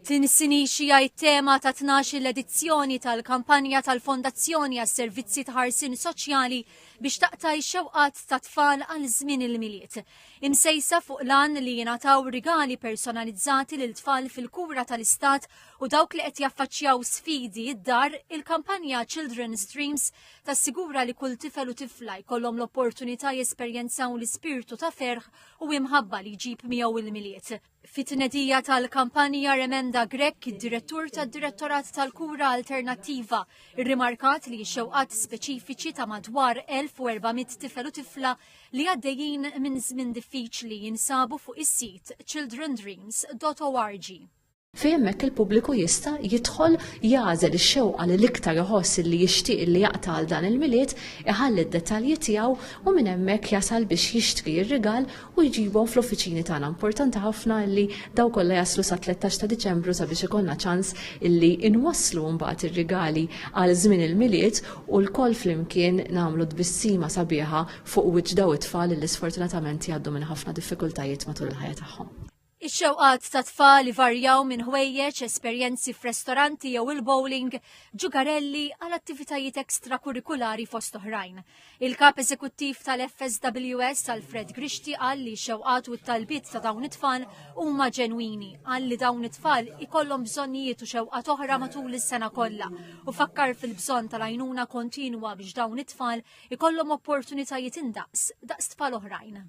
Tinsinixi it-tema ta' 12 l-edizzjoni tal-kampanja tal-Fondazzjoni għas-Servizzi ta' Ħarsien Soċjali biex taqta' x-xewqat ta' tfal għal żmien il-miliet. Imsejsa fuq lan li jingħataw rigali personalizzati lil tfal fil-kura tal-Istat u dawk li qed jaffaċċjaw sfidi id-dar, il-kampanja Children's Dreams tassigura li kull tifel u tifla jkollhom l-opportunità jesperjenzaw l-ispirtu ta' ferħ u imħabba li jġib miegħu il-miliet. Fit-tnedija tal-kampanja Remenda Grek, id-direttur tad-Direttorat tal-Kura Alternattiva, irrimarkat li x-xewqat speċifiċi ta' madwar 1400 tifel u tifla li għaddejjin minn żmien diffiċli jinsabu fuq is-sit childrendreams.org. Fejmek il-pubbliku jista' jidħol jażel ix-xewqa li l-iktar iħoss li jixtieq li jaqta' dan il-miliet, iħalli d-dettalji tiegħu u minn hemmhekk jasal biex jixtri r-rigal u jġibhom fl-uffiċini tagħna. Importanti ħafna li daw kollha jaslu sa 13 ta' Diċembru sabiex ikollna ċans illi inwasslu mbagħad ir-rigali għal żmien il-miliet u l-koll flimkien nagħmlu tbissima sabiħa fuq wiċċ daw it-tfal li sfortunatament jgħaddu minn ħafna diffikultajiet matul il-ħajja tagħhom. Ix-xewqat ta' tfal li varjaw minn ħwejjeġ, esperjenzi f'restoranti jew il-bowling, ġugarelli għal attivitajiet ekstrakurikulari fost oħrajn. Il-kap eżekuttiv tal-FSWS Alfred Grixti qal li x-xewqat u t-talbiet ta' dawn it-tfal huma ġenwini, qal li dawn it-tfal ikollhom bżonnijiet u xewqat oħra matul is-sena kollha u fakkar fil-bżonn tal-għajnuna kontinwa biex dawn it-tfal ikollhom opportunitajiet indaqs daqs tfal oħrajn.